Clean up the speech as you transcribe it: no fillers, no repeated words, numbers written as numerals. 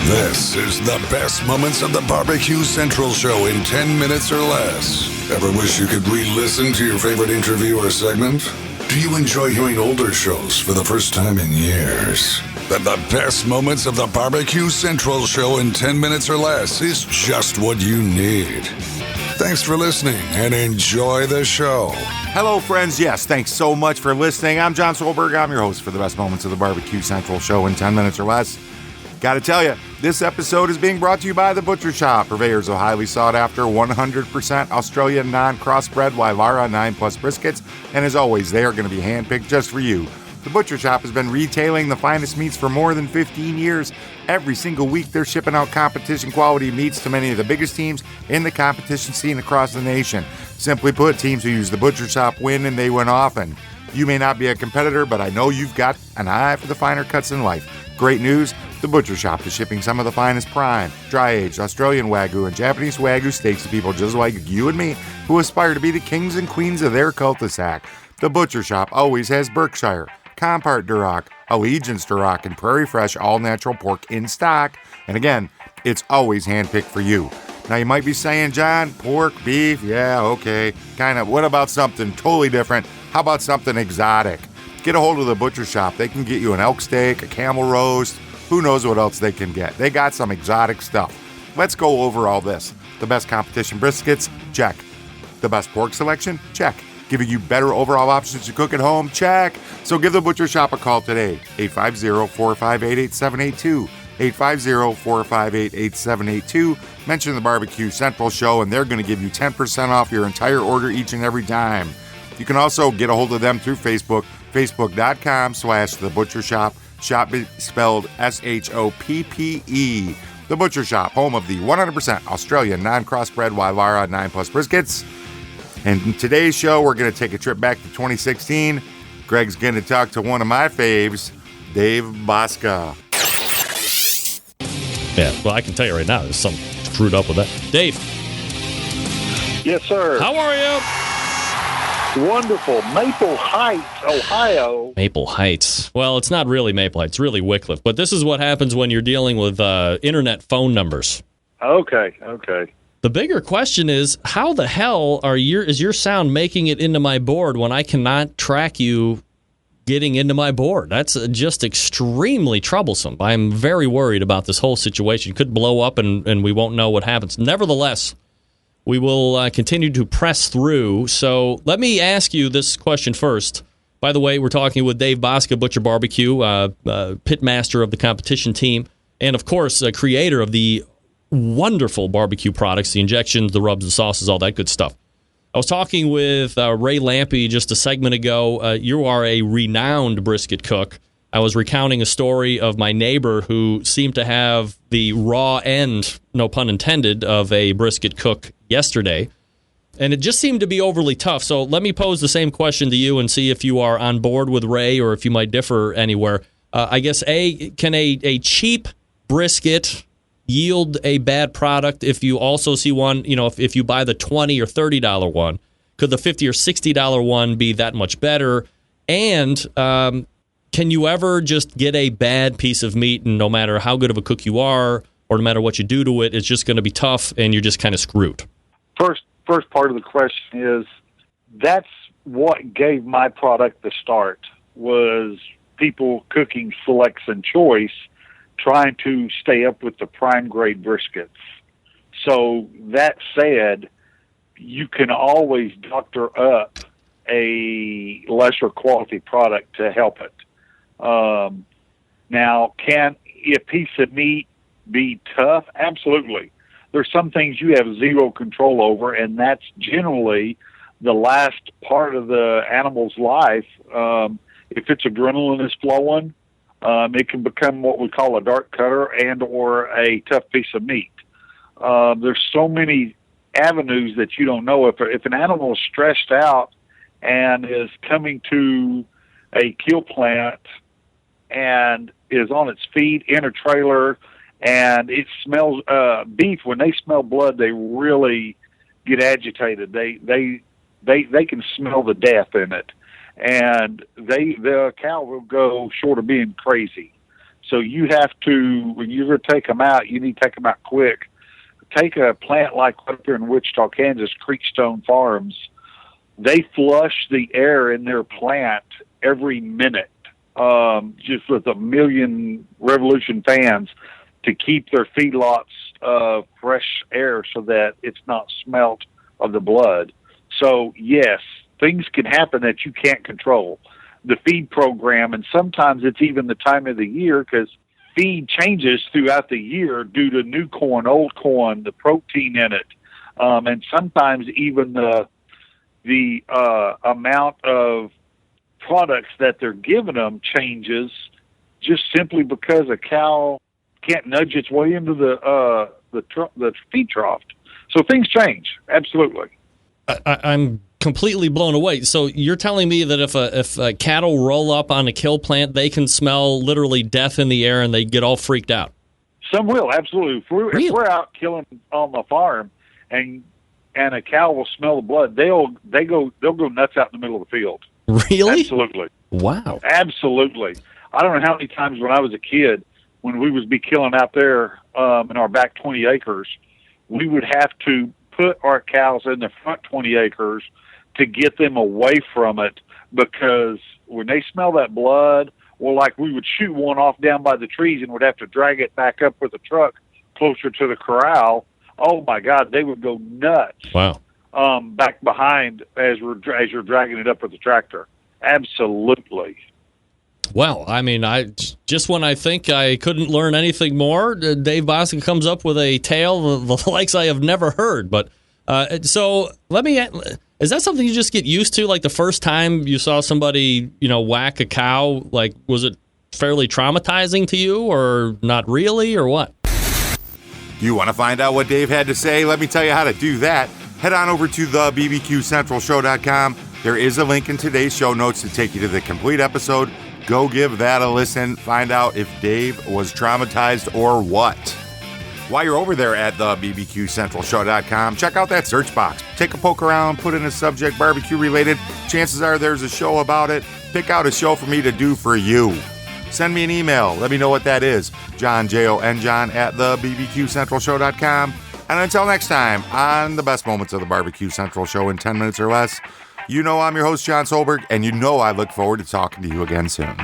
This is the best moments of the BBQ Central Show in 10 minutes or less. Ever wish you could re-listen to your favorite interview or segment? Do you enjoy hearing older shows for the first time in years? Then the best moments of the BBQ Central Show in 10 minutes or less is just what you need. Thanks for listening and enjoy the show. Hello, friends. Yes, thanks so much for listening. I'm John Solberg. I'm your host for the best moments of the BBQ Central Show in 10 minutes or less. Got to tell you, this episode is being brought to you by The Butcher Shop, purveyors of highly sought-after 100% Australian non-crossbred Wyvara 9+ briskets. And as always, they are going to be handpicked just for you. The Butcher Shop has been retailing the finest meats for more than 15 years. Every single week, they're shipping out competition-quality meats to many of the biggest teams in the competition scene across the nation. Simply put, teams who use The Butcher Shop win, and they win often. You may not be a competitor, but I know you've got an eye for the finer cuts in life. Great news, The Butcher Shop is shipping some of the finest prime, dry-aged Australian Wagyu and Japanese Wagyu steaks to people just like you and me who aspire to be the kings and queens of their cul-de-sac. The Butcher Shop always has Berkshire, Compart Duroc, Allegiance Duroc, and Prairie Fresh all-natural pork in stock. And again, it's always handpicked for you. Now you might be saying, John, pork, beef, yeah, okay, kind of. What about something totally different? How about something exotic? Get a hold of The Butcher Shop. They can get you an elk steak, a camel roast. Who knows what else they can get? They got some exotic stuff. Let's go over all this. The best competition briskets? Check. The best pork selection? Check. Giving you better overall options to cook at home? Check. So give The Butcher Shop a call today. 850-458-8782. 850-458-8782. Mention the BBQ Central Show, and they're going to give you 10% off your entire order each and every time. You can also get a hold of them through Facebook, facebook.com/The Butcher Shop. Shop spelled SHOPPE. The Butcher Shop, home of the 100% Australian non-crossbred Wyvara 9+ briskets. And in today's show, we're going to take a trip back to 2016. Greg's going to talk to one of my faves, Dave Bosca. Yeah, well, I can tell you right now, there's something screwed up with that. Dave. Yes, sir. How are you? Wonderful. Maple Heights, Ohio. Maple Heights. Well, it's not really Maple Heights. It's really Wickliffe. But this is what happens when you're dealing with internet phone numbers. Okay. The bigger question is, how the hell is your sound making it into my board when I cannot track you getting into my board? That's just extremely troublesome. I'm very worried about this whole situation. It could blow up and we won't know what happens. Nevertheless, we will continue to press through. So let me ask you this question first. By the way, we're talking with Dave Bosca, Butcher Barbecue, pitmaster of the competition team, and of course, creator of the wonderful barbecue products, the injections, the rubs, the sauces, all that good stuff. I was talking with Ray Lampe just a segment ago. You are a renowned brisket cook. I was recounting a story of my neighbor who seemed to have the raw end, no pun intended, of a brisket cook yesterday. And it just seemed to be overly tough. So let me pose the same question to you and see if you are on board with Ray or if you might differ anywhere. I guess, can a cheap brisket yield a bad product if you also see one, if you buy the $20 or $30 one? Could the $50 or $60 one be that much better? And can you ever just get a bad piece of meat, and no matter how good of a cook you are, or no matter what you do to it, it's just going to be tough, and you're just kind of screwed? First part of the question is, that's what gave my product the start, was people cooking selects and choice, trying to stay up with the prime grade briskets. So that said, you can always doctor up a lesser quality product to help it. Now, can a piece of meat be tough? Absolutely. There's some things you have zero control over, and that's generally the last part of the animal's life. If its adrenaline is flowing, it can become what we call a dark cutter and or a tough piece of meat. There's so many avenues that you don't know. If an animal is stressed out and is coming to a kill plant and is on its feet in a trailer and it smells beef, when they smell blood, they really get agitated. They can smell the death in it, and the cow will go short of being crazy. So you have to, when you're going to take them out, you need to take them out quick. Take a plant like up here in Wichita, Kansas, Creekstone Farms. They flush the air in their plant every minute, just with a million revolution fans to keep their feedlots fresh air so that it's not smelt of the blood. So, yes, things can happen that you can't control. The feed program, and sometimes it's even the time of the year because feed changes throughout the year due to new corn, old corn, the protein in it, and sometimes even the amount of products that they're giving them changes just simply because a cow can't nudge its way into the feed trough. So things change, absolutely. I'm completely blown away. So you're telling me that if cattle roll up on a kill plant, they can smell literally death in the air and they get all freaked out? Some will, absolutely. If we're out killing on the farm and a cow will smell the blood, they'll go nuts out in the middle of the field. Really? Absolutely. Wow. Absolutely. I don't know how many times when I was a kid, when we would be killing out there in our back 20 acres, we would have to put our cows in the front 20 acres to get them away from it, because when they smell that blood, well, like we would shoot one off down by the trees and would have to drag it back up with a truck closer to the corral. Oh my God, they would go nuts. Wow. Back behind as you're dragging it up with the tractor. Absolutely. Well, I mean, just when I think I couldn't learn anything more, Dave Boston comes up with a tale the likes I have never heard. But so let me. Is that something you just get used to? Like the first time you saw somebody, whack a cow, like was it fairly traumatizing to you, or not really, or what? You want to find out what Dave had to say? Let me tell you how to do that. Head on over to the BBQCentralShow.com. There is a link in today's show notes to take you to the complete episode. Go give that a listen. Find out if Dave was traumatized or what. While you're over there at the BBQCentralShow.com, check out that search box. Take a poke around, put in a subject barbecue related. Chances are there's a show about it. Pick out a show for me to do for you. Send me an email. Let me know what that is. John, John at the BBQCentralShow.com. And until next time, on the best moments of the Barbecue Central Show in 10 minutes or less, I'm your host, John Solberg, and I look forward to talking to you again soon.